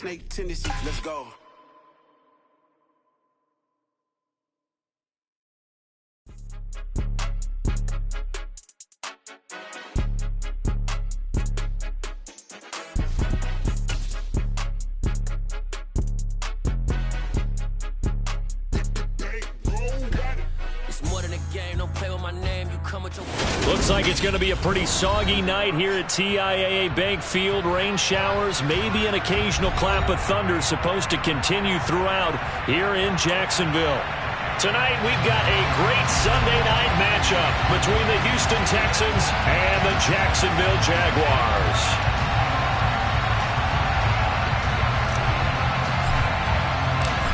snake tendencies. Let's go. Looks like it's going to be a pretty soggy night here at TIAA Bank Field. Rain showers, maybe an occasional clap of thunder supposed to continue throughout here in Jacksonville. Tonight we've got a great Sunday night matchup between the Houston Texans and the Jacksonville Jaguars.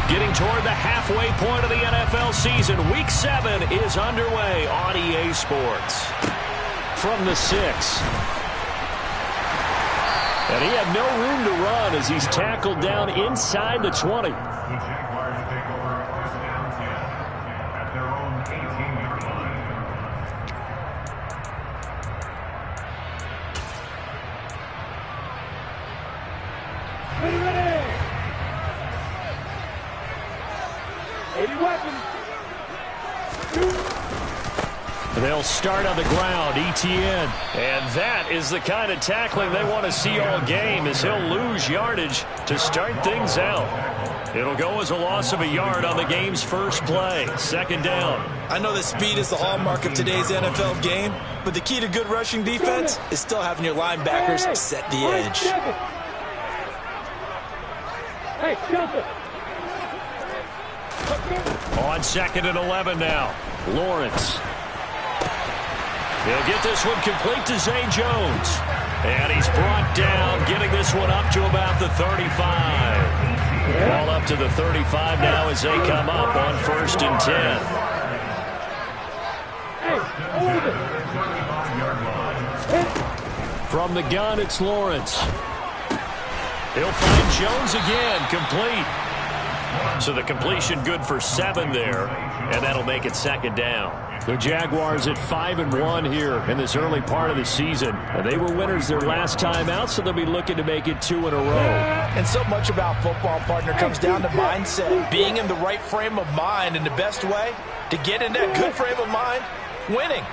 Getting toward the halfway point of the NFL season, Week 7 is underway on EA Sports. From the 6. And he had no room to run as he's tackled down inside the 20. They'll start on the ground, ETN. And that is the kind of tackling they want to see all game, as he'll lose yardage to start things out. It'll go as a loss of a yard on the game's first play. Second down. I know that speed is the hallmark of today's NFL game, but the key to good rushing defense is still having your linebackers set the edge. On 2nd and 11 now. Lawrence. He'll get this one complete to Zay Jones. And he's brought down, getting this one up to about the 35. Ball up to the 35 now as they come up on 1st and 10. From the gun, it's Lawrence. He'll find Jones again, complete. So the completion good for 7 there, and that'll make it 2nd down. The Jaguars at 5-1 here in this early part of the season. They were winners their last time out, so they'll be looking to make it 2 in a row. And so much about football, partner, comes down to mindset. Being in the right frame of mind, and the best way to get in that good frame of mind, winning.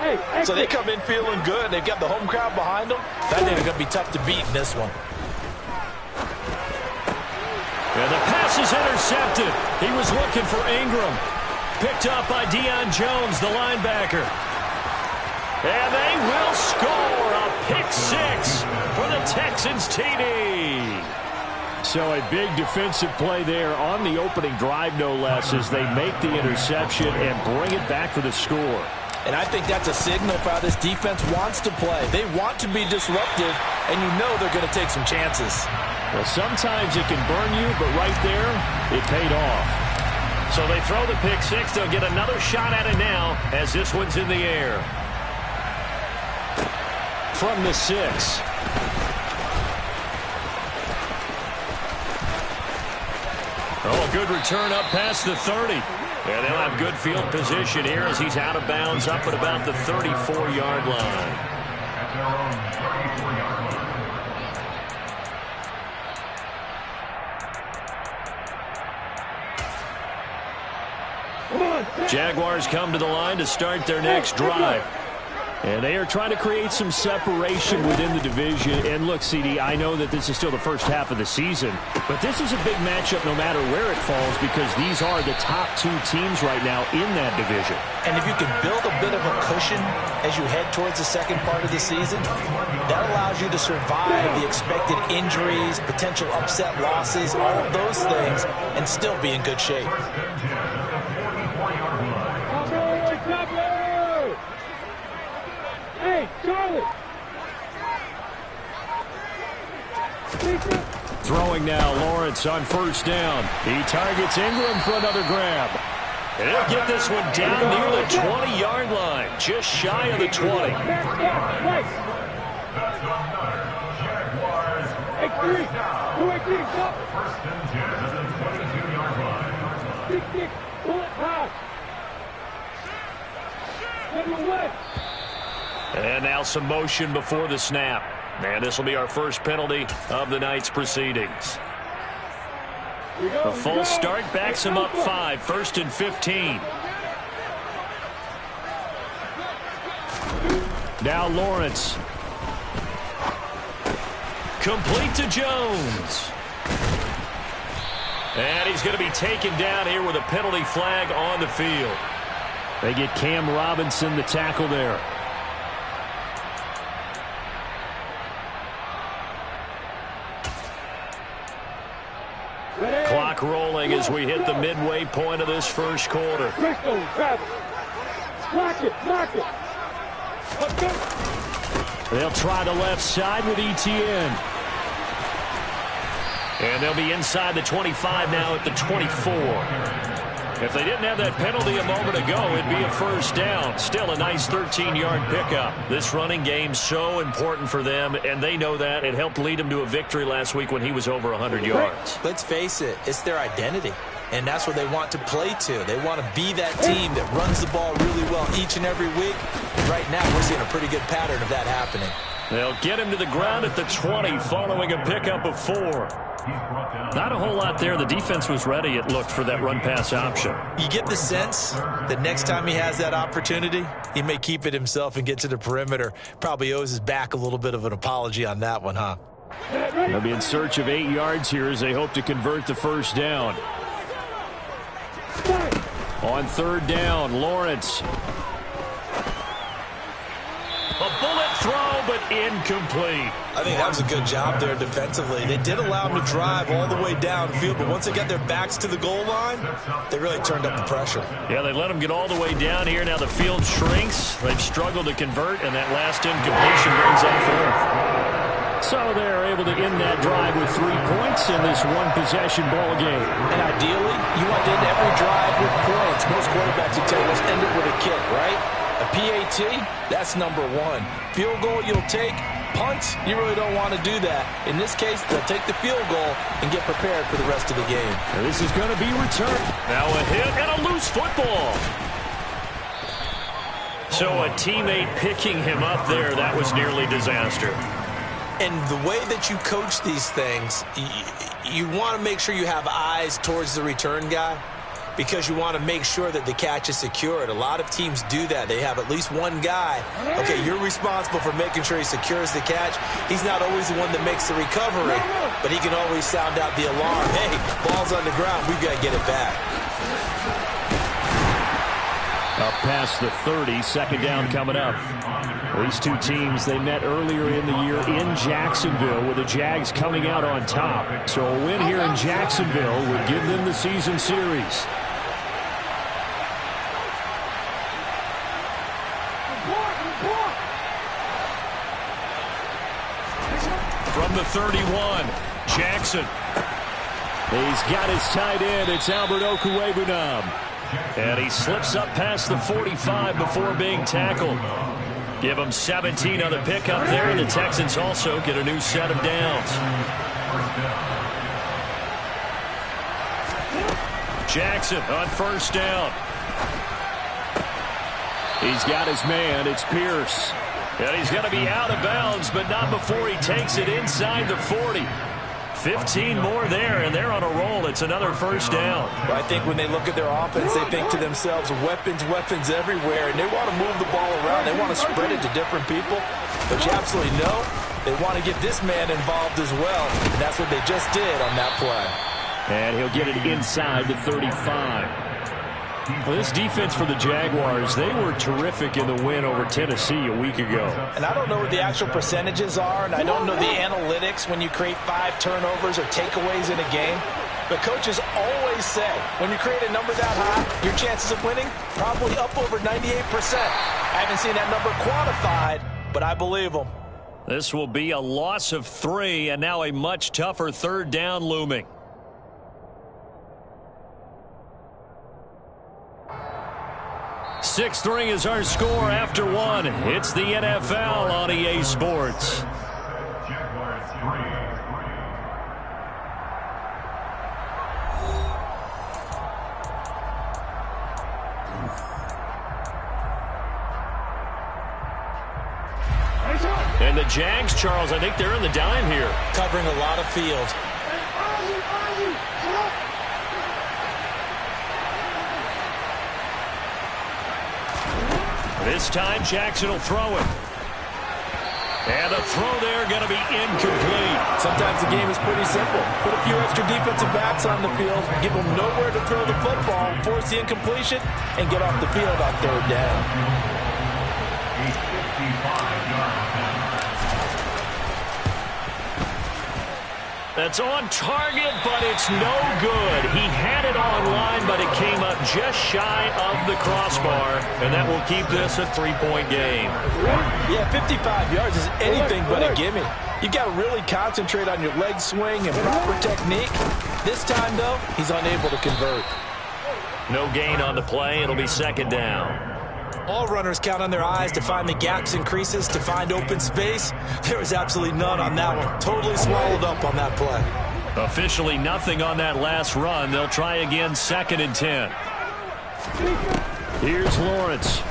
So they come in feeling good. They've got the home crowd behind them. That thing is going to be tough to beat in this one. And the pass is intercepted. He was looking for Ingram. Picked up by Deion Jones, the linebacker. And they will score a pick 6 for the Texans TD. So a big defensive play there on the opening drive, no less, as they make the interception and bring it back for the score. And I think that's a signal for how this defense wants to play. They want to be disruptive, and you know they're going to take some chances. Well, sometimes it can burn you, but right there, it paid off. So they throw the pick 6. They'll get another shot at it now as this one's in the air. From the 6. Oh, good return up past the 30. And they'll have good field position here as he's out of bounds up at about the 34-yard line. At their own 34-yard line. Jaguars come to the line to start their next drive. And they are trying to create some separation within the division. And look, CD, I know that this is still the first half of the season, but this is a big matchup no matter where it falls, because these are the top 2 teams right now in that division. And if you can build a bit of a cushion as you head towards the second part of the season, that allows you to survive the expected injuries, potential upset losses, all of those things, and still be in good shape. Hey, Charlie! Throwing now, Lawrence on 1st down. He targets Ingram for another grab. And he'll get this one down near the 20-yard line, just shy of the 20. And now some motion before the snap. And this will be our first penalty of the night's proceedings. The full start backs him up 5, 1st and 15. Now Lawrence. Complete to Jones. And he's going to be taken down here with a penalty flag on the field. They get Cam Robinson the tackle there. Clock rolling as we hit the midway point of this first quarter. They'll try the left side with Etienne. And they'll be inside the 25 now at the 24. If they didn't have that penalty a moment ago, it'd be a first down. Still a nice 13-yard pickup. This running game's so important for them, and they know that. It helped lead them to a victory last week when he was over 100 yards. Let's face it, it's their identity, and that's what they want to play to. They want to be that team that runs the ball really well each and every week. And right now, we're seeing a pretty good pattern of that happening. They'll get him to the ground at the 20 following a pickup of 4. Not a whole lot there. The defense was ready, it looked, for that run-pass option. You get the sense that next time he has that opportunity, he may keep it himself and get to the perimeter. Probably owes his back a little bit of an apology on that one, huh? They'll be in search of 8 yards here as they hope to convert the first down. On 3rd down, Lawrence. A bullet throw, but incomplete. I think that was a good job there defensively. They did allow him to drive all the way downfield, but once they got their backs to the goal line, they really turned up the pressure. Yeah, they let him get all the way down here. Now the field shrinks. They've struggled to convert, and that last incompletion brings up 4th. So they're able to end that drive with 3 points in this one-possession ball game. And ideally, you want to end every drive with points. Most quarterbacks would tell you, let's end it with a kick, right? A PAT, that's number 1. Field goal you'll take. Punts, you really don't want to do that. In this case, they'll take the field goal and get prepared for the rest of the game. And this is going to be returned. Now a hit and a loose football. So a teammate picking him up there, that was nearly disaster. And the way that you coach these things, you want to make sure you have eyes towards the return guy, because you want to make sure that the catch is secured. A lot of teams do that. They have at least one guy. Okay, you're responsible for making sure he secures the catch. He's not always the one that makes the recovery, but he can always sound out the alarm. Hey, ball's on the ground. We've got to get it back. Up past the 30, 2nd down coming up. These two teams, they met earlier in the year in Jacksonville with the Jags coming out on top. So a win here in Jacksonville would give them the season series. From the 31, Jackson. He's got his tight end. It's Albert Okwuegbunam. And he slips up past the 45 before being tackled. Give him 17 on the pickup there, and the Texans also get a new set of downs. Jackson on 1st down. He's got his man. It's Pierce. And he's going to be out of bounds, but not before he takes it inside the 40. 15 more there, and they're on a roll. It's another 1st down. I think when they look at their offense, they think to themselves, weapons, weapons everywhere, and they want to move the ball around. They want to spread it to different people. But you absolutely know they want to get this man involved as well, and that's what they just did on that play. And he'll get it inside the 35. Well, this defense for the Jaguars, they were terrific in the win over Tennessee a week ago. And I don't know what the actual percentages are, and I don't know the analytics when you create 5 turnovers or takeaways in a game. But coaches always say, when you create a number that high, your chances of winning probably up over 98%. I haven't seen that number quantified, but I believe them. This will be a loss of 3, and now a much tougher 3rd down looming. 6-3 is our score after 1. It's the NFL on EA Sports. And the Jags, Charles, I think they're in the dime here. Covering a lot of field. This time Jackson will throw it. And the throw there going to be incomplete. Sometimes the game is pretty simple. Put a few extra defensive backs on the field, give them nowhere to throw the football, force the incompletion, and get off the field on third down. That's on target, but it's no good. He had it online, but it came up just shy of the crossbar, and that will keep this a 3-point game. Yeah, 55 yards is anything but a gimme. You've got to really concentrate on your leg swing and proper technique. This time, though, he's unable to convert. No gain on the play. It'll be second down. All runners count on their eyes to find the gaps and creases, to find open space. There was absolutely none on that one. Totally swallowed up on that play. Officially nothing on that last run. They'll try again, 2nd and 10. Here's Lawrence.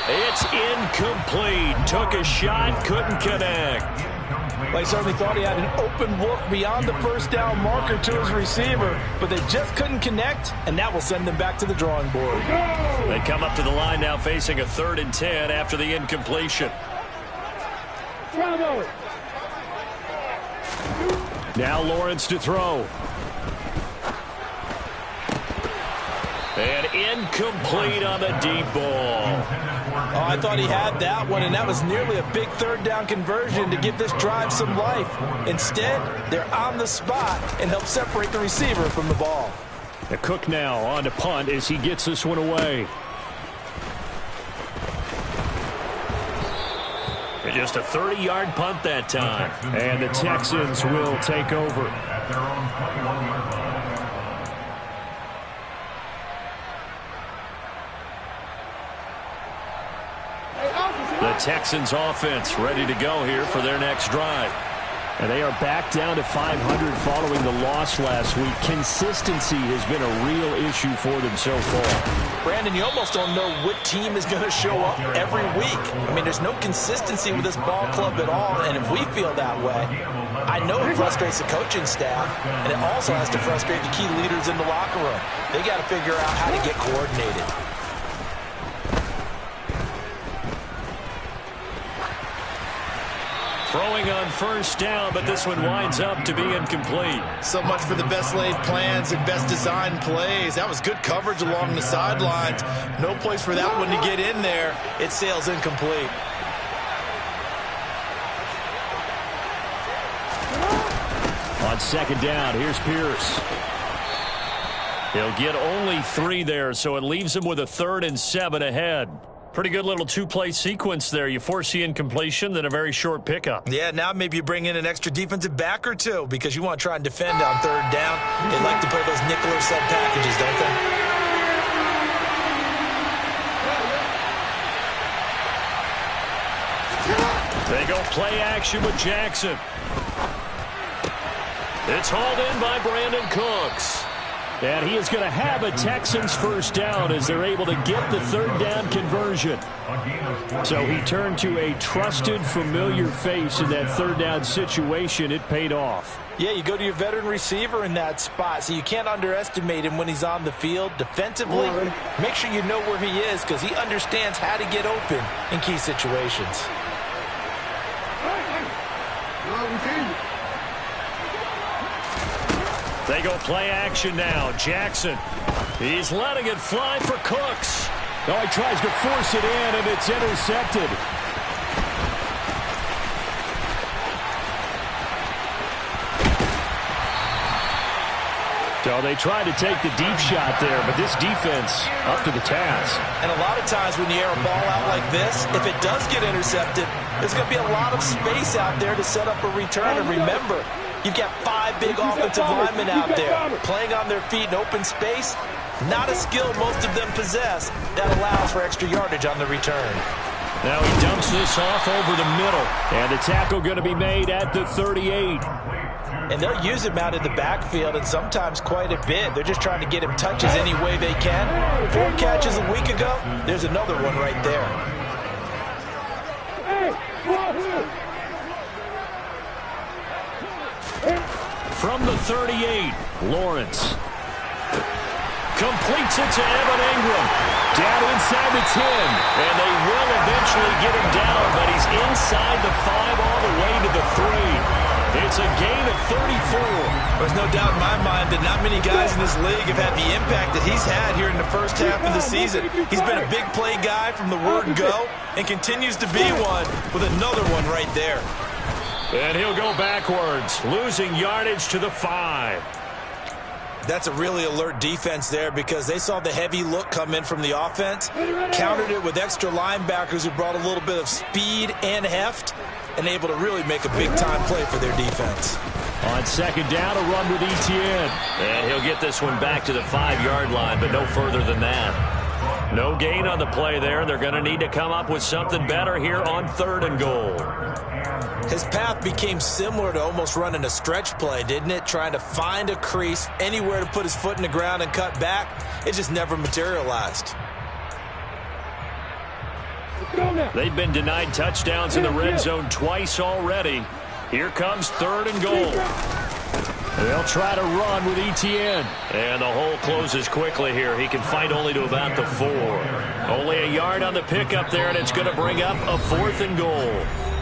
It's incomplete. Took a shot, couldn't connect. Well, he certainly thought he had an open look beyond the first down marker to his receiver, but they just couldn't connect, and that will send them back to the drawing board. They come up to the line now facing a 3rd and 10 after the incompletion. Now Lawrence to throw. And incomplete on the deep ball. Oh, I thought he had that one, and that was nearly a big 3rd down conversion to give this drive some life. Instead, they're on the spot and help separate the receiver from the ball. The Cook now on to punt as he gets this one away. And just a 30-yard punt that time. And the Texans will take over. At their own 21-yard line. The Texans offense ready to go here for their next drive. And they are back down to 500 following the loss last week. Consistency has been a real issue for them so far. Brandon, you almost don't know what team is going to show up every week. I mean, there's no consistency with this ball club at all, and if we feel that way, I know it frustrates the coaching staff, and it also has to frustrate the key leaders in the locker room. They got to figure out how to get coordinated. Throwing on first down, but this one winds up to be incomplete. So much for the best laid plans and best designed plays. That was good coverage along the sidelines. No place for that one to get in there. It sails incomplete. On 2nd down, here's Pierce. He'll get only 3 there, so it leaves him with a 3rd and 7 ahead. Pretty good little 2-play sequence there. You force the incompletion, then a very short pickup. Yeah, now maybe you bring in an extra defensive back or two because you want to try and defend on 3rd down. They like to play those nickel or sub packages, don't they? They go play action with Jackson. It's hauled in by Brandon Cooks. And he is going to have a Texans first down as they're able to get the 3rd down conversion. So he turned to a trusted, familiar face in that 3rd down situation. It paid off. Yeah, you go to your veteran receiver in that spot, so you can't underestimate him when he's on the field. Defensively, make sure you know where he is because he understands how to get open in key situations. They go play action now. Jackson. He's letting it fly for Cooks. Oh, he tries to force it in, and it's intercepted. So they tried to take the deep shot there, but this defense up to the task. And a lot of times when you air a ball out like this, if it does get intercepted, there's going to be a lot of space out there to set up a return. And remember, you've got 5 big offensive linemen out there playing on their feet in open space. Not a skill most of them possess that allows for extra yardage on the return. Now he dumps this off over the middle. And the tackle going to be made at the 38. And they'll use him out in the backfield, and sometimes quite a bit. They're just trying to get him touches any way they can. 4 catches a week ago. There's another one right there. From the 38, Lawrence. Completes it to Evan Ingram. Down inside the 10. And they will eventually get him down, but he's inside the 5 all the way to the 3. It's a gain of 34. There's no doubt in my mind that not many guys in this league have had the impact that he's had here in the first half of the season. He's been a big play guy from the word go and continues to be one with another one right there. And he'll go backwards, losing yardage to the 5. That's a really alert defense there because they saw the heavy look come in from the offense, countered it with extra linebackers who brought a little bit of speed and heft, and able to really make a big-time play for their defense. On second down, a run with Etienne. And he'll get this one back to the 5-yard line, but no further than that. No gain on the play there. They're going to need to come up with something better here on 3rd and goal. His path became similar to almost running a stretch play, didn't it? Trying to find a crease, anywhere to put his foot in the ground and cut back. It just never materialized. They've been denied touchdowns in the red zone twice already. Here comes 3rd and goal. They'll try to run with Etienne. And the hole closes quickly here. He can fight only to about the 4. Only a yard on the pickup there, and it's going to bring up a 4th and goal.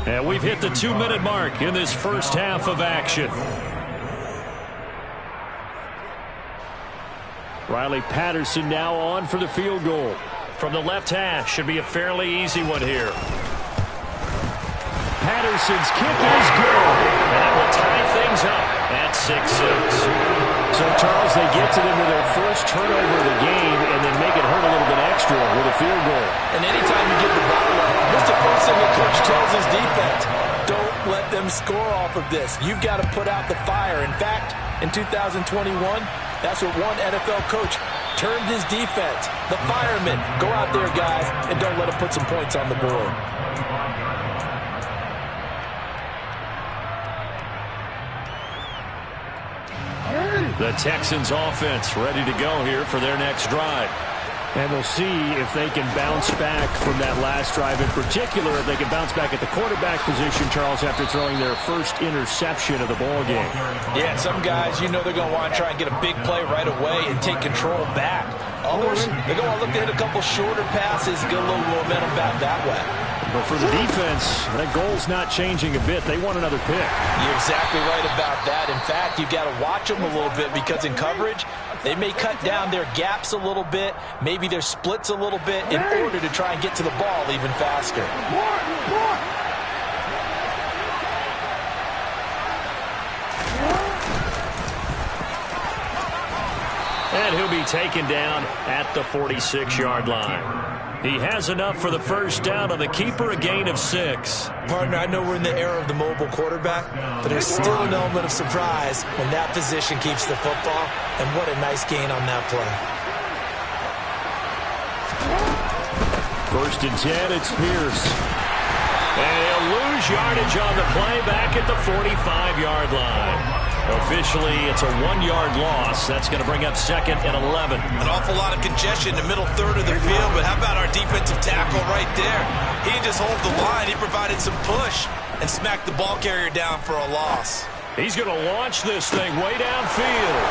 And we've hit the 2-minute mark in this first half of action. Riley Patterson now on for the field goal. From the left hash, should be a fairly easy one here. Patterson's kick is good. And that will tie things up at 6-6. So, Charles, they get to them with their first turnover of the game and then make it hurt a little bit extra with a field goal. And anytime you get the ball up, what's the first thing the coach tells his defense? Don't let them score off of this. You've got to put out the fire. In fact, in 2021, that's what one NFL coach termed his defense. The firemen. Go out there, guys, and don't let them put some points on the board. The Texans offense ready to go here for their next drive. And we'll see if they can bounce back from that last drive. In particular, if they can bounce back at the quarterback position, Charles, after throwing their first interception of the ball game. Yeah, some guys, you know they're going to want to try and get a big play right away and take control back. Others, they're going to look to hit a couple shorter passes, get a little momentum back that way. But for the defense, that goal's not changing a bit. They want another pick. You're exactly right about that. In fact, you've got to watch them a little bit because in coverage, they may cut down their gaps a little bit, maybe their splits a little bit in order to try and get to the ball even faster. And he'll be taken down at the 46-yard line. He has enough for the first down on the keeper, a gain of 6. Partner, I know we're in the era of the mobile quarterback, but there's still an element of surprise when that position keeps the football, and what a nice gain on that play. 1st and 10, it's Pierce. And he'll lose yardage on the play back at the 45-yard line. Officially, it's a 1-yard loss. That's going to bring up 2nd and 11. An awful lot of congestion in the middle third of the field, but how about our defensive tackle right there? He didn't just hold the line. He provided some push and smacked the ball carrier down for a loss. He's going to launch this thing way downfield.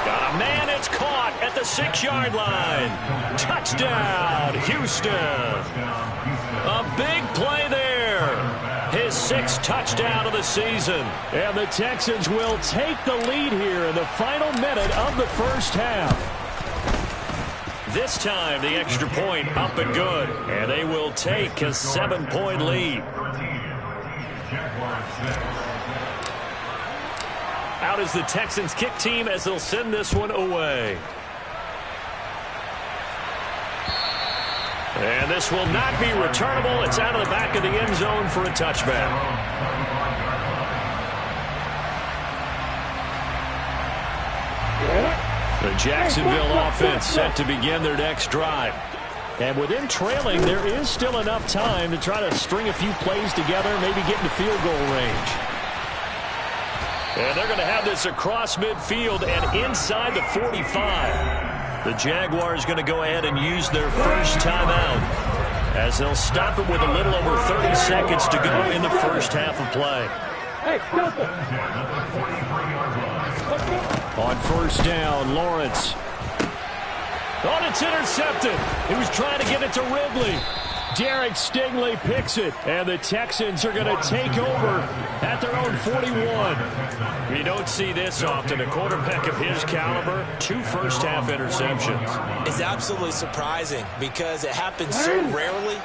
Got a man, it's caught at the 6-yard line. Touchdown, Houston. A big play there. His 6th touchdown of the season. And the Texans will take the lead here in the final minute of the first half. This time, the extra point up and good. And they will take a 7-point lead. Out is the Texans kick team as they'll send this one away. And this will not be returnable. It's out of the back of the end zone for a touchback. The Jacksonville offense set to begin their next drive. And with them trailing, there is still enough time to try to string a few plays together, maybe get into field goal range. And they're going to have this across midfield and inside the 45. The Jaguars going to go ahead and use their first timeout as they'll stop it with a little over 30 seconds to go in the first half of play. On 1st down, Lawrence. Oh, it's intercepted. He was trying to get it to Ridley. Derek Stingley picks it, and the Texans are going to take over at their own 41. You don't see this often. A quarterback of his caliber, 2 first-half interceptions. It's absolutely surprising because it happens so rarely.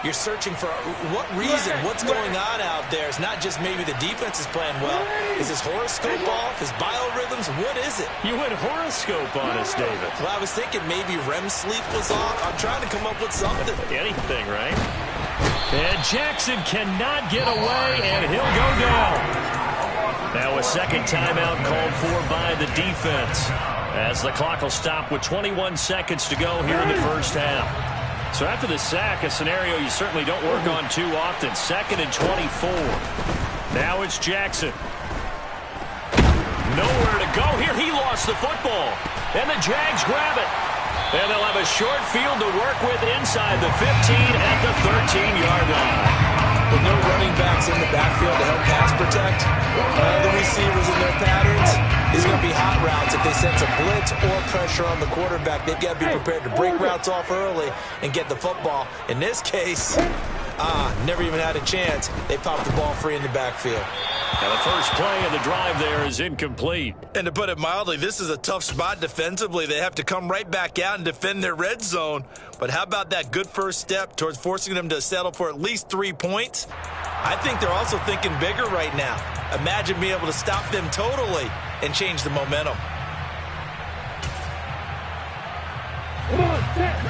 You're searching for what reason, what's going on out there. It's not just maybe the defense is playing well. Is his horoscope off? His biorhythms? What is it? You went horoscope on us, David. Well, I was thinking maybe REM sleep was off. I'm trying to come up with something. Anything, right? And Jackson cannot get away, and he'll go down. Now a second timeout called for by the defense, as the clock will stop with 21 seconds to go here in the first half. So after the sack, a scenario you certainly don't work on too often. 2nd and 24. Now it's Jackson. Nowhere to go here. He lost the football. And the Jags grab it. And they'll have a short field to work with inside the 15 at the 13-yard line. With no running backs in the backfield to help pass protect, the receivers in their patterns, these are going to be hot routes. If they sense a blitz or pressure on the quarterback, they've got to be prepared to break routes off early and get the football. In this case, never even had a chance. They popped the ball free in the backfield. Now the first play of the drive there is incomplete. And to put it mildly, this is a tough spot defensively. They have to come right back out and defend their red zone. But how about that good first step towards forcing them to settle for at least 3 points? I think they're also thinking bigger right now. Imagine being able to stop them totally and change the momentum.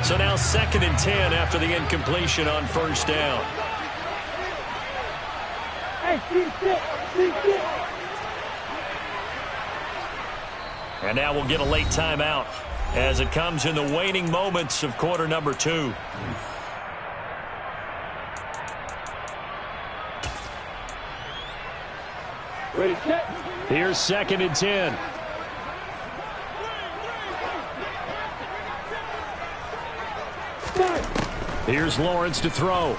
So now 2nd and 10 after the incompletion on first down. And now we'll get a late timeout as it comes in the waning moments of quarter number 2. Here's 2nd and 10. Here's Lawrence to throw.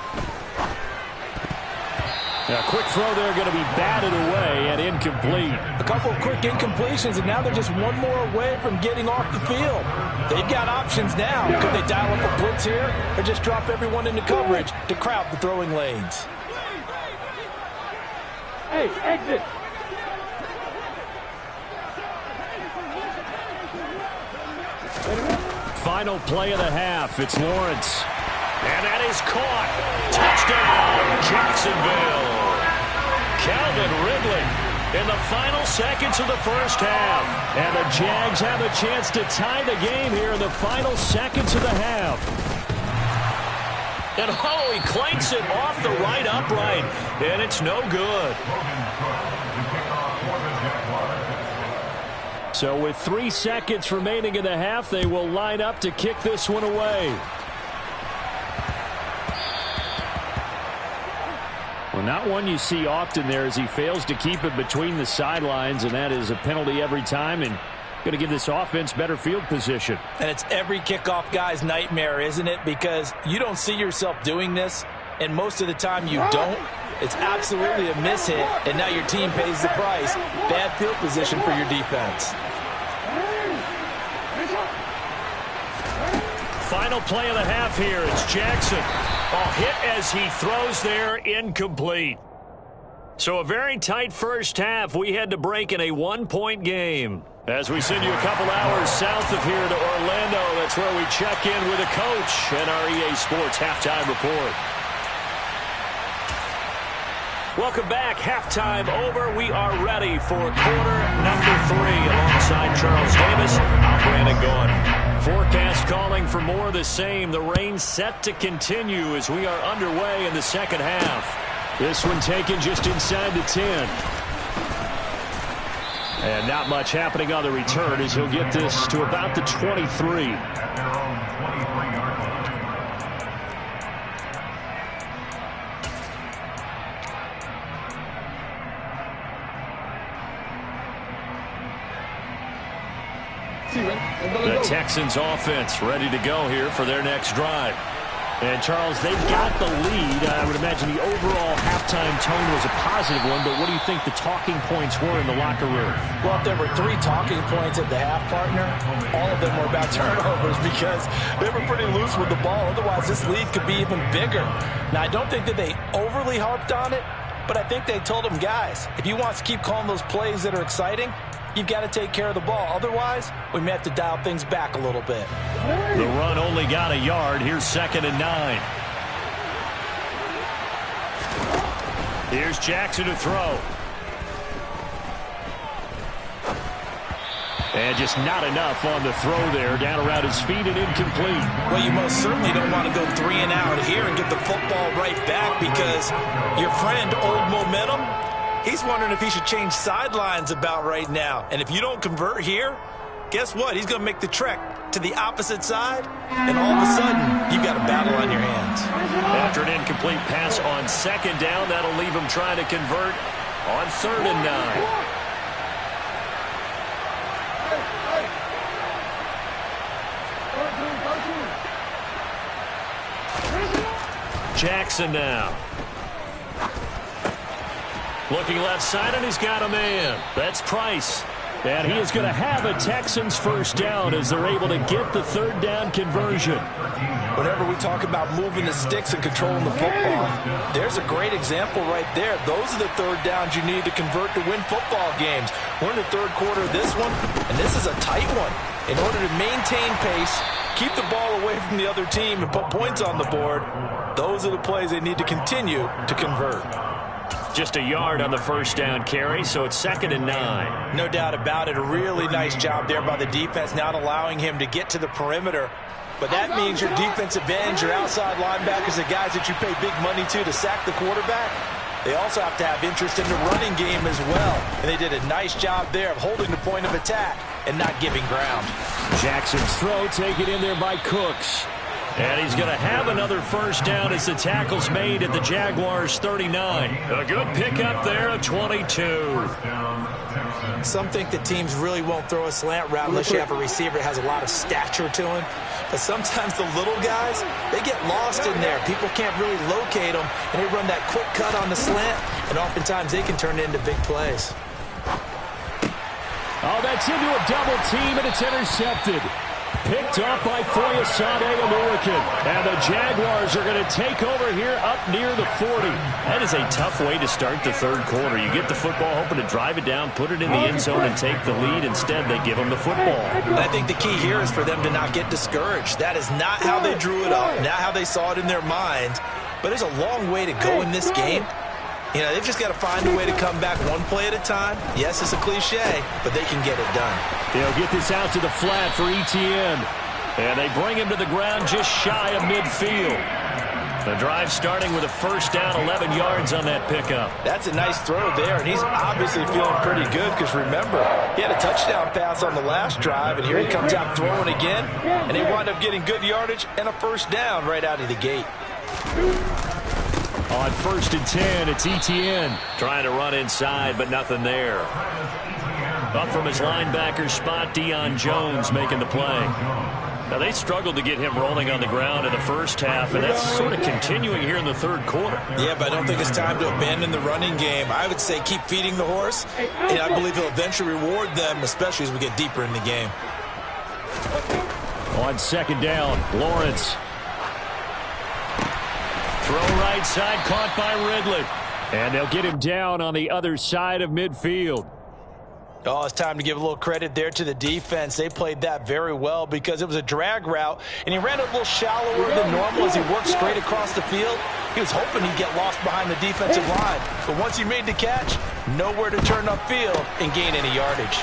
A quick throw there going to be batted away and incomplete. A couple of quick incompletions, and now they're just one more away from getting off the field. They've got options now. Could they dial up a blitz here or just drop everyone into coverage to crowd the throwing lanes? Hey, exit. Final play of the half. It's Lawrence. And that is caught. Touchdown, Jacksonville. Calvin Ridley in the final seconds of the first half. And the Jags have a chance to tie the game here in the final seconds of the half. And oh, he clanks it off the right upright. And it's no good. So with 3 seconds remaining in the half, they will line up to kick this one away. Well, not one you see often there as he fails to keep it between the sidelines, and that is a penalty every time and going to give this offense better field position. And it's every kickoff guy's nightmare, isn't it? Because you don't see yourself doing this, and most of the time you don't. It's absolutely a mishit, and now your team pays the price. Bad field position for your defense. Final play of the half here. It's Jackson. Hit as he throws there, incomplete. So a very tight first half. We had to break in a 1-point game. As we send you a couple hours south of here to Orlando, that's where we check in with a coach and our EA Sports Halftime Report. Welcome back. Halftime over. We are ready for quarter number 3 alongside Charles Davis. I'm Brandon Gaughan. Forecast calling for more of the same. The rain set to continue as we are underway in the second half. This one taken just inside the 10. And not much happening on the return as he'll get this to about the 23. The Texans offense ready to go here for their next drive. And, Charles, they've got the lead. I would imagine the overall halftime tone was a positive one, but what do you think the talking points were in the locker room? Well, if there were 3 talking points at the half, partner, all of them were about turnovers because they were pretty loose with the ball. Otherwise, this lead could be even bigger. Now, I don't think that they overly harped on it, but I think they told them, guys, if you want to keep calling those plays that are exciting, you've got to take care of the ball. Otherwise, we may have to dial things back a little bit. The run only got a yard. Here's 2nd and 9. Here's Jackson to throw. And just not enough on the throw there. Down around his feet and incomplete. Well, you most certainly don't want to go 3 and out here and get the football right back because your friend, Old Momentum, he's wondering if he should change sidelines about right now. And if you don't convert here, guess what? He's going to make the trek to the opposite side, and all of a sudden, you've got a battle on your hands. After an incomplete pass on 2nd down, that'll leave him trying to convert on 3rd and 9. Jackson now. Looking left side, and he's got a man. That's Price. And he is going to have a Texans first down as they're able to get the 3rd down conversion. Whenever we talk about moving the sticks and controlling the football, there's a great example right there. Those are the 3rd downs you need to convert to win football games. We're in the 3rd quarter of this one, and this is a tight one. In order to maintain pace, keep the ball away from the other team, and put points on the board, those are the plays they need to continue to convert. Just a yard on the first down carry, so it's 2nd and 9. No doubt about it. A really nice job there by the defense, not allowing him to get to the perimeter. But that means your defensive ends, your outside linebackers, the guys that you pay big money to sack the quarterback, they also have to have interest in the running game as well. And they did a nice job there of holding the point of attack and not giving ground. Jackson's throw taken in there by Cooks. And he's going to have another first down as the tackle's made at the Jaguars' 39. A good pickup there, a 22. Some think that teams really won't throw a slant route unless you have a receiver that has a lot of stature to him. But sometimes the little guys, they get lost in there. People can't really locate them, and they run that quick cut on the slant, and oftentimes they can turn it into big plays. Oh, that's into a double team, and it's intercepted. Picked up by Foyesade American. And the Jaguars are going to take over here up near the 40. That is a tough way to start the 3rd quarter. You get the football, hoping to drive it down, put it in the end zone, and take the lead. Instead, they give them the football. And I think the key here is for them to not get discouraged. That is not how they drew it up, not how they saw it in their minds. But there's a long way to go in this game. You know, they've just got to find a way to come back one play at a time. Yes, it's a cliche, but they can get it done. They'll get this out to the flat for Etienne. And they bring him to the ground just shy of midfield. The drive starting with a first down, 11 yards on that pickup. That's a nice throw there, and he's obviously feeling pretty good because, remember, he had a touchdown pass on the last drive, and here he comes out throwing again, and he wound up getting good yardage and a first down right out of the gate. On 1st and 10, it's Etienne trying to run inside, but nothing there. Up from his linebacker spot, Deion Jones making the play. Now, they struggled to get him rolling on the ground in the first half, and that's sort of continuing here in the 3rd quarter. Yeah, but I don't think it's time to abandon the running game. I would say keep feeding the horse, and I believe he'll eventually reward them, especially as we get deeper in the game. On 2nd down, Lawrence. Throw right side, caught by Ridley. And they'll get him down on the other side of midfield. Oh, it's time to give a little credit there to the defense. They played that very well because it was a drag route, and he ran it a little shallower than normal as he worked straight across the field. He was hoping he'd get lost behind the defensive line. But once he made the catch, nowhere to turn upfield and gain any yardage.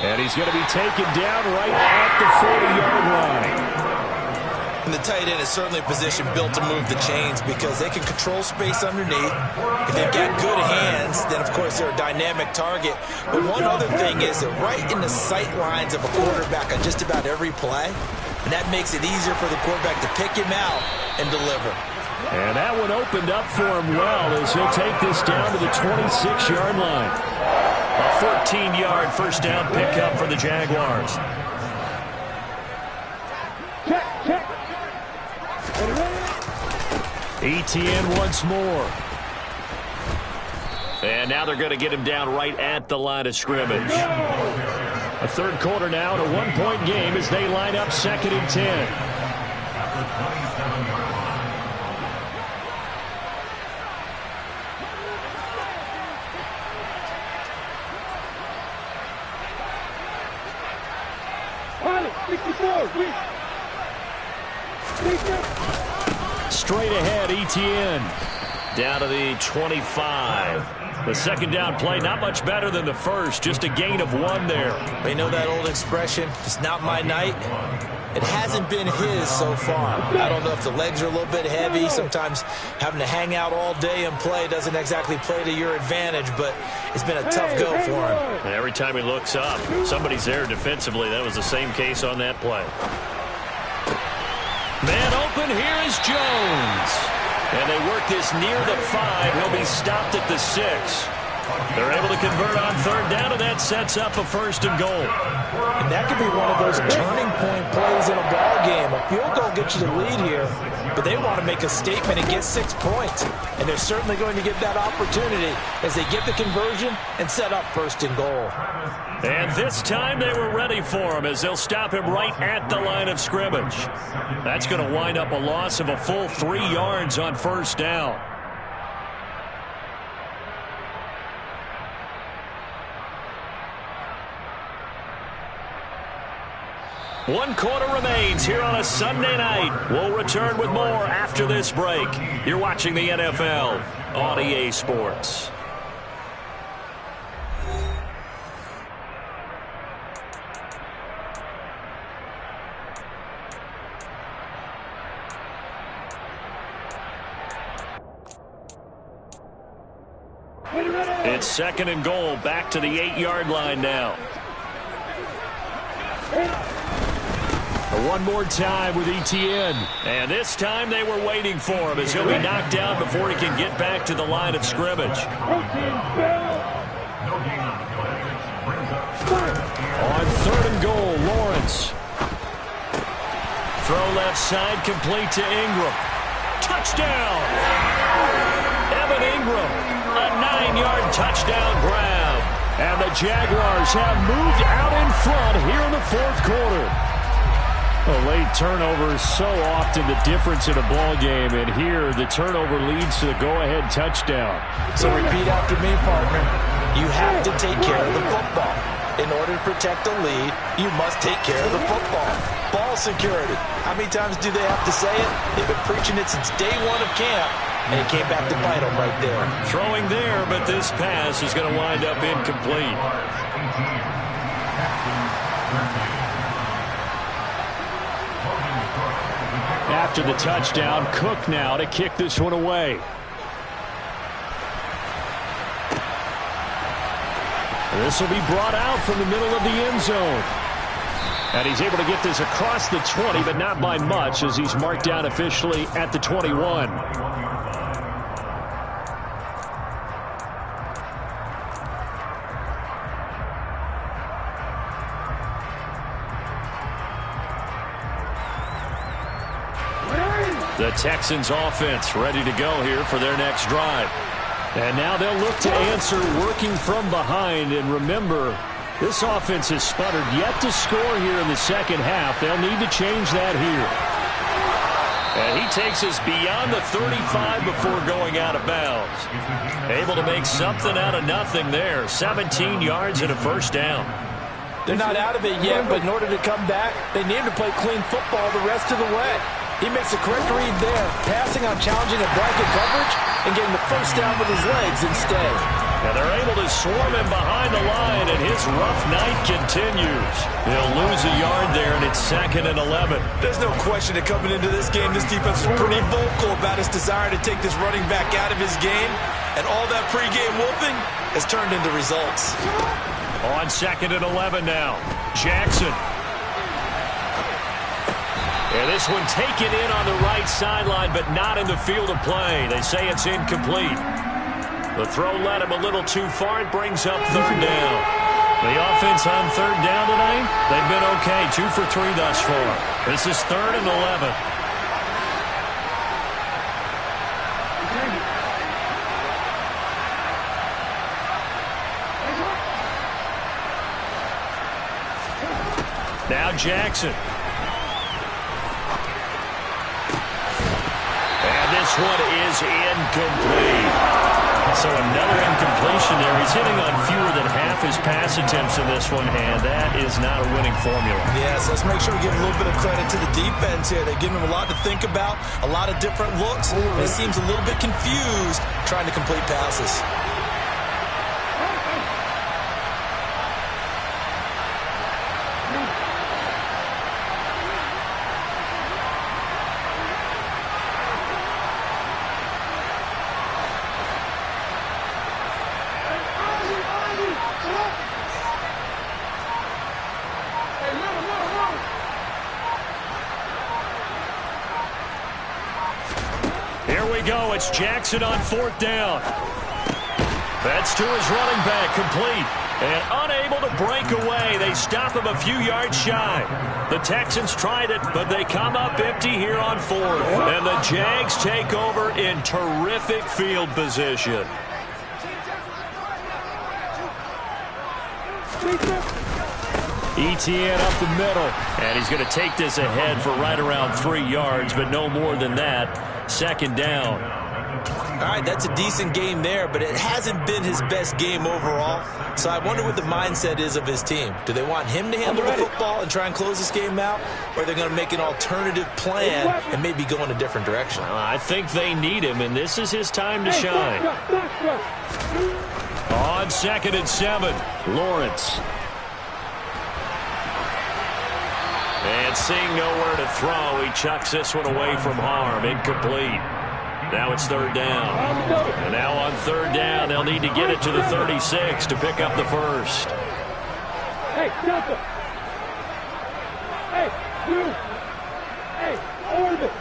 And he's going to be taken down right at the 40-yard line. And the tight end is certainly a position built to move the chains because they can control space underneath. If they've got good hands, then, of course, they're a dynamic target. But one other thing is they're right in the sight lines of a quarterback on just about every play. And that makes it easier for the quarterback to pick him out and deliver. And that one opened up for him well as he'll take this down to the 26-yard line. A 14-yard first down pickup for the Jaguars. ETN once more. And now they're going to get him down right at the line of scrimmage. A third quarter now and a one-point game as they line up 2nd and 10. Straight ahead, ETN. Down to the 25. The second down play, not much better than the first. Just a gain of 1 there. You know that old expression, it's not my night? It hasn't been his so far. I don't know if the legs are a little bit heavy. Sometimes having to hang out all day and play doesn't exactly play to your advantage, but it's been a tough go for him. And every time he looks up, somebody's there defensively. That was the same case on that play. Man open, here is Jones. And they work this near the 5. He'll be stopped at the 6. They're able to convert on third down, and that sets up a 1st and goal. And that could be one of those turning point plays in a ball game. A field goal gets you the lead here, but they want to make a statement and get 6 points. And they're certainly going to get that opportunity as they get the conversion and set up 1st and goal. And this time they were ready for him as they'll stop him right at the line of scrimmage. That's going to wind up a loss of a full 3 yards on 1st down. One quarter remains here on a Sunday night. We'll return with more after this break. You're watching the NFL on EA Sports. It's 2nd and goal, back to the 8-yard line now. One more time with ETN. And this time they were waiting for him as he'll be knocked out before he can get back to the line of scrimmage. On 3rd and goal, Lawrence. Throw left side, complete to Ingram. Touchdown! Evan Ingram, a 9-yard touchdown grab. And the Jaguars have moved out in front here in the 4th quarter. A late turnover is so often the difference in a ball game, and here the turnover leads to the go-ahead touchdown. So repeat after me, partner. You have to take care of the football. In order to protect the lead, you must take care of the football. Ball security. How many times do they have to say it? They've been preaching it since day 1 of camp, and it came back to bite them right there. Throwing there, but this pass is going to wind up incomplete. After the touchdown, Cook now to kick this one away. This will be brought out from the middle of the end zone. And he's able to get this across the 20, but not by much as he's marked down officially at the 21. The Texans offense ready to go here for their next drive. And now they'll look to answer working from behind. And remember, this offense has sputtered yet to score here in the second half. They'll need to change that here. And he takes us beyond the 35 before going out of bounds. Able to make something out of nothing there. 17 yards and a 1st down. They're not out of it yet, but in order to come back, they need to play clean football the rest of the way. He makes the correct read there, passing on challenging a blanket coverage and getting the 1st down with his legs instead. And they're able to swarm him behind the line, and his rough night continues. They'll lose a yard there, and it's 2nd and 11. There's no question that coming into this game, this defense was pretty vocal about its desire to take this running back out of his game, and all that pregame whooping has turned into results. On 2nd and 11 now, Jackson. And this one taken in on the right sideline, but not in the field of play. They say it's incomplete. The throw led him a little too far. It brings up 3rd down. The offense on 3rd down tonight, they've been okay. 2 for 3 thus far. This is 3rd and 11. Now Jackson. And this one is incomplete. So another incompletion there. He's hitting on fewer than half his pass attempts in this one, and that is not a winning formula. Yes, let's make sure we give a little bit of credit to the defense here. They've given him a lot to think about, a lot of different looks, and he seems a little bit confused trying to complete passes. It's Jackson on 4th down. That's to his running back, complete. And unable to break away. They stop him a few yards shy. The Texans tried it, but they come up empty here on 4th. And the Jags take over in terrific field position. Etienne up the middle. And he's going to take this ahead for right around 3 yards, but no more than that. 2nd down. All right, that's a decent game there, but it hasn't been his best game overall. So I wonder what the mindset is of his team. Do they want him to handle the football and try and close this game out? Or are they going to make an alternative plan and maybe go in a different direction? I think they need him, and this is his time to shine. On 2nd and 7, Lawrence. And seeing nowhere to throw, he chucks this one away from harm. Incomplete. Now it's 3rd down. And now on 3rd down, they'll need to get it to the 36 to pick up the first. Hey, stop it. Hey, you. Hey, orbit.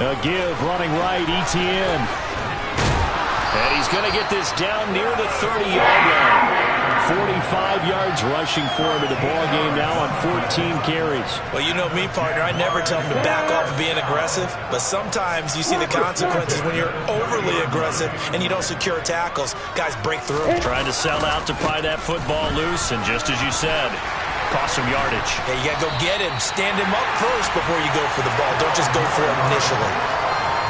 A give running right, Etienne. And he's going to get this down near the 30-yard line. 45 yards rushing for him in the ball game now on 14 carries. Well, you know me, partner. I never tell him to back off of being aggressive, but sometimes you see the consequences when you're overly aggressive and you don't secure tackles. Guys break through. Trying to sell out to pry that football loose, and just as you said, cost some yardage. Yeah, you got to go get him. Stand him up first before you go for the ball. Don't just go for it initially.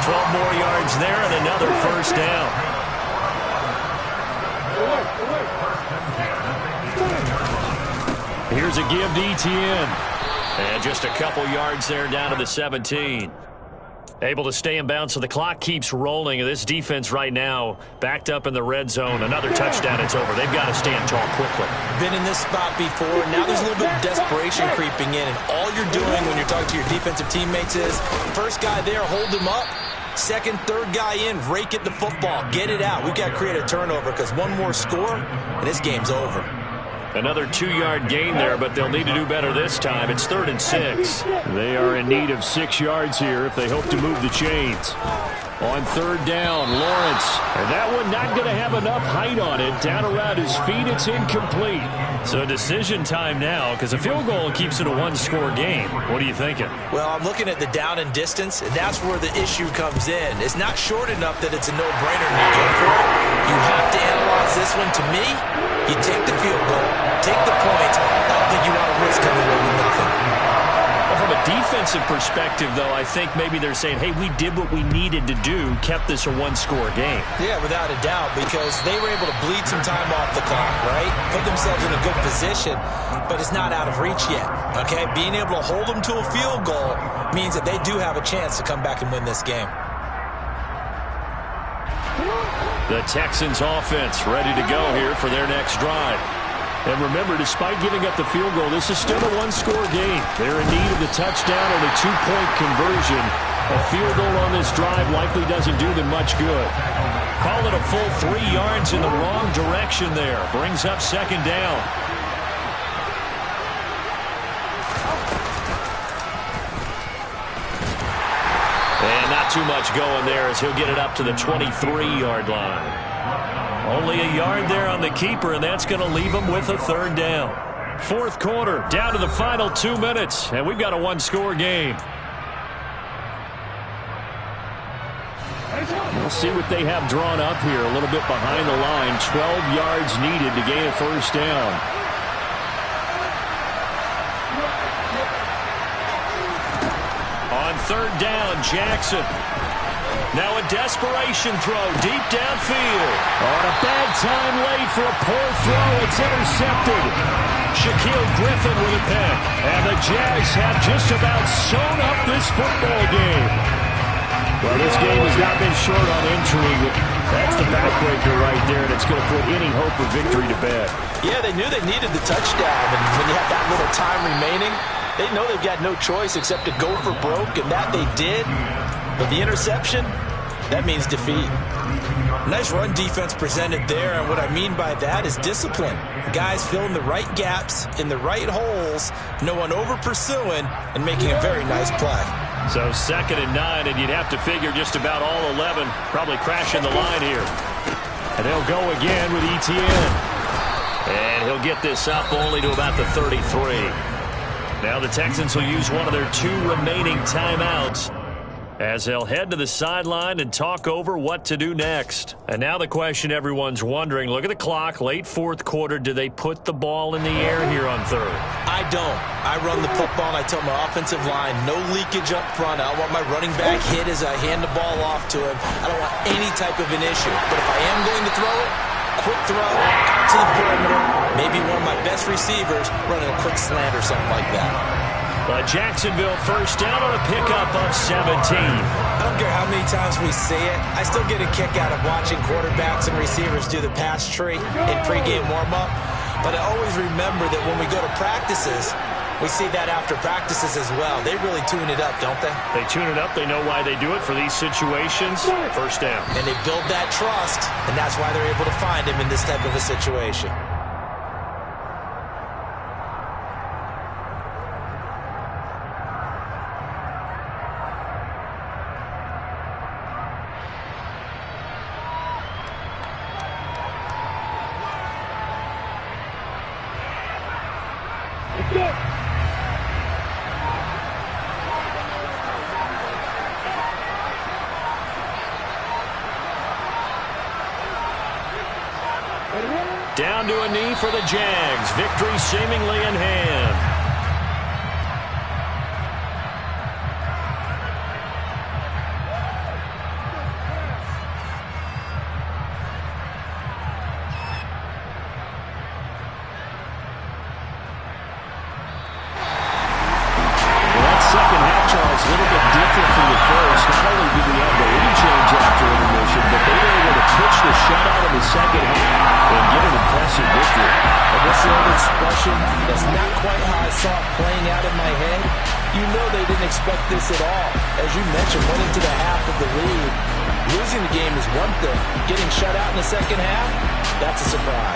12 more yards there and another first down. Here's a give to Etienne. And just a couple yards there down to the 17. Able to stay in bounds, so the clock keeps rolling. This defense right now backed up in the red zone. Another touchdown, it's over. They've got to stand tall quickly. Been in this spot before. Now there's a little bit of desperation creeping in. And all you're doing when you're talking to your defensive teammates is, first guy there, hold him up. Second, third guy in, rake at the football. Get it out. We've got to create a turnover because one more score, and this game's over. Another 2-yard gain there, but they'll need to do better this time. It's 3rd and 6. They are in need of 6 yards here if they hope to move the chains. On 3rd down, Lawrence. And that one not going to have enough height on it. Down around his feet, it's incomplete. So decision time now, because a field goal keeps it a one-score game. What are you thinking? Well, I'm looking at the down and distance, and that's where the issue comes in. It's not short enough that it's a no-brainer and you go for it. You have to analyze this one. To me, you take the field goal, take the points. I don't think you want to risk coming away with nothing. Well, from a defensive perspective, though, I think maybe they're saying, hey, we did what we needed to do, kept this a one-score game. Yeah, without a doubt, because they were able to bleed some time off the clock, right? Put themselves in a good position, but it's not out of reach yet, okay? Being able to hold them to a field goal means that they do have a chance to come back and win this game. The Texans offense ready to go here for their next drive. And remember, despite giving up the field goal, this is still a one-score game. They're in need of the touchdown and a two-point conversion. A field goal on this drive likely doesn't do them much good. Call it a full 3 yards in the wrong direction there. Brings up 2nd down. And not too much going there as he'll get it up to the 23-yard line. Only a yard there on the keeper, and that's going to leave him with a 3rd down. 4th quarter, down to the final 2 minutes, and we've got a one-score game. We'll see what they have drawn up here. A little bit behind the line. 12 yards needed to gain a first down. On third down, Jackson. Now a desperation throw deep downfield. On a bad time late for a poor throw. It's intercepted. Shaquille Griffin with a pick. And the Jags have just about sewn up this football game. Well, this game has not been short on intrigue. That's the backbreaker right there, and it's going to put any hope of victory to bed. Yeah, they knew they needed the touchdown, and when you have that little time remaining, they know they've got no choice except to go for broke, and that they did. But the interception, that means defeat. Nice run defense presented there, and what I mean by that is discipline. Guys filling the right gaps in the right holes, no one over-pursuing, and making a very nice play. So 2nd and 9, and you'd have to figure just about all 11 probably crashing the line here. And they'll go again with Etienne. And he'll get this up only to about the 33. Now the Texans will use one of their 2 remaining timeouts as they'll head to the sideline and talk over what to do next. And now the question everyone's wondering, look at the clock, late 4th quarter, do they put the ball in the air here on 3rd? I don't. I run the football, and I tell my offensive line, no leakage up front. I don't want my running back hit as I hand the ball off to him. I don't want any type of an issue. But if I am going to throw it, quick throw, out to the perimeter, maybe one of my best receivers running a quick slant or something like that. But Jacksonville first down on a pickup of 17. I don't care how many times we see it. I still get a kick out of watching quarterbacks and receivers do the pass tree in pregame warm-up. But I always remember that when we go to practices, we see that after practices as well. They really tune it up, don't they? They tune it up. They know why they do it for these situations. First down. And they build that trust, and that's why they're able to find him in this type of a situation. Down to a knee for the Jags. Victory seemingly in hand. Expect this at all. As you mentioned, went into the half of the lead. Losing the game is one thing. Getting shut out in the second half, that's a surprise.